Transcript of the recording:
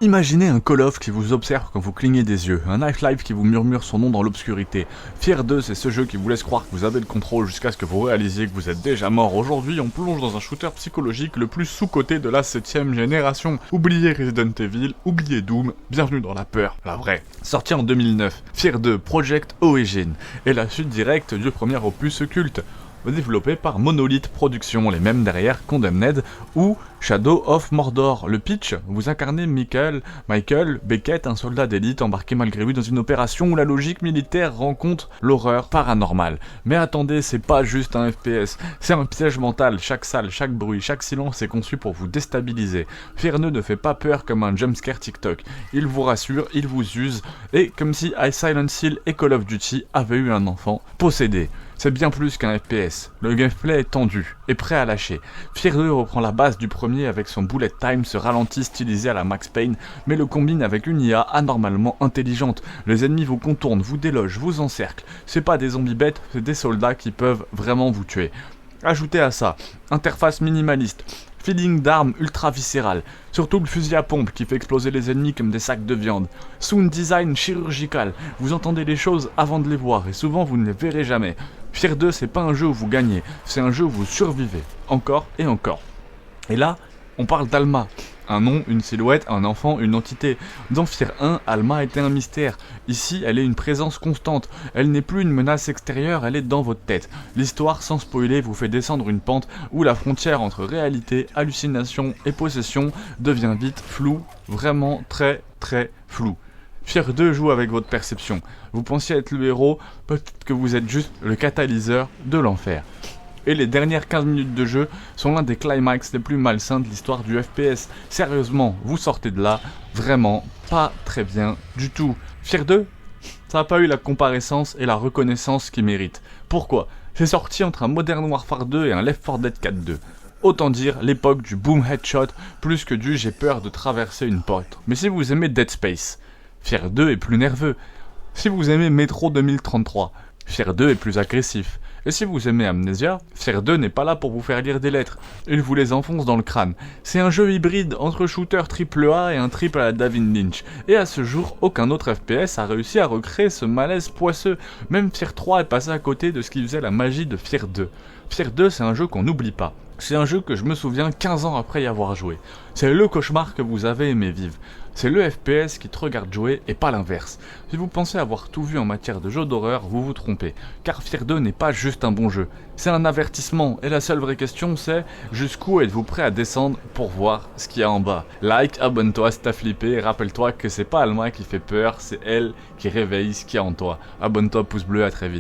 Imaginez un Call of qui vous observe quand vous clignez des yeux, un Half-Life qui vous murmure son nom dans l'obscurité. Fear 2, c'est ce jeu qui vous laisse croire que vous avez le contrôle jusqu'à ce que vous réalisiez que vous êtes déjà mort. Aujourd'hui, on plonge dans un shooter psychologique le plus sous-coté de la 7ème génération. Oubliez Resident Evil, oubliez Doom, bienvenue dans la peur, la vraie. Sorti en 2009, Fear 2 Project Origin est la suite directe du premier opus culte, développé par Monolith Productions, les mêmes derrière Condemned ou Shadow of Mordor. Le pitch, vous incarnez Michael Beckett, un soldat d'élite embarqué malgré lui dans une opération où la logique militaire rencontre l'horreur paranormale. Mais attendez, c'est pas juste un FPS, c'est un piège mental. Chaque salle, chaque bruit, chaque silence est conçu pour vous déstabiliser. Fear 2 ne fait pas peur comme un jumpscare TikTok. Il vous rassure, il vous use, et comme si Silent Hill et Call of Duty avaient eu un enfant possédé. C'est bien plus qu'un FPS, le gameplay est tendu et prêt à lâcher. Fear 2 reprend la base du premier avec son bullet time, ce ralenti stylisé à la Max Payne, mais le combine avec une IA anormalement intelligente. Les ennemis vous contournent, vous délogent, vous encerclent. C'est pas des zombies bêtes, c'est des soldats qui peuvent vraiment vous tuer. Ajoutez à ça, interface minimaliste, feeling d'armes ultra viscéral, surtout le fusil à pompe qui fait exploser les ennemis comme des sacs de viande. Sound design chirurgical, vous entendez les choses avant de les voir et souvent vous ne les verrez jamais. Fear 2 c'est pas un jeu où vous gagnez, c'est un jeu où vous survivez, encore et encore. Et là, on parle d'Alma. Un nom, une silhouette, un enfant, une entité. Dans Fear 1, Alma était un mystère. Ici, elle est une présence constante. Elle n'est plus une menace extérieure, elle est dans votre tête. L'histoire, sans spoiler, vous fait descendre une pente où la frontière entre réalité, hallucination et possession devient vite floue, vraiment très floue. Fear 2 joue avec votre perception. Vous pensiez être le héros, peut-être que vous êtes juste le catalyseur de l'enfer. Et les dernières 15 minutes de jeu sont l'un des climax les plus malsains de l'histoire du FPS. Sérieusement, vous sortez de là, vraiment pas très bien du tout. Fear 2, ça n'a pas eu la comparaissance et la reconnaissance qu'il mérite. Pourquoi ? C'est sorti entre un Modern Warfare 2 et un Left 4 Dead 4 2. Autant dire l'époque du boom headshot plus que du j'ai peur de traverser une porte. Mais si vous aimez Dead Space, Fear 2 est plus nerveux. Si vous aimez Metro 2033, Fear 2 est plus agressif. Et si vous aimez Amnesia, Fear 2 n'est pas là pour vous faire lire des lettres, il vous les enfonce dans le crâne. C'est un jeu hybride entre shooter AAA et un triple à la David Lynch. Et à ce jour, aucun autre FPS a réussi à recréer ce malaise poisseux. Même Fear 3 est passé à côté de ce qui faisait la magie de Fear 2. Fear 2, c'est un jeu qu'on n'oublie pas. C'est un jeu que je me souviens 15 ans après y avoir joué. C'est le cauchemar que vous avez aimé vivre. C'est le FPS qui te regarde jouer et pas l'inverse. Si vous pensez avoir tout vu en matière de jeux d'horreur, vous vous trompez. Car Fear 2 n'est pas juste un bon jeu. C'est un avertissement et la seule vraie question c'est jusqu'où êtes-vous prêt à descendre pour voir ce qu'il y a en bas. Like, abonne-toi si t'as flippé et rappelle-toi que c'est pas Alma qui fait peur, c'est elle qui réveille ce qu'il y a en toi. Abonne-toi, pouce bleu, à très vite.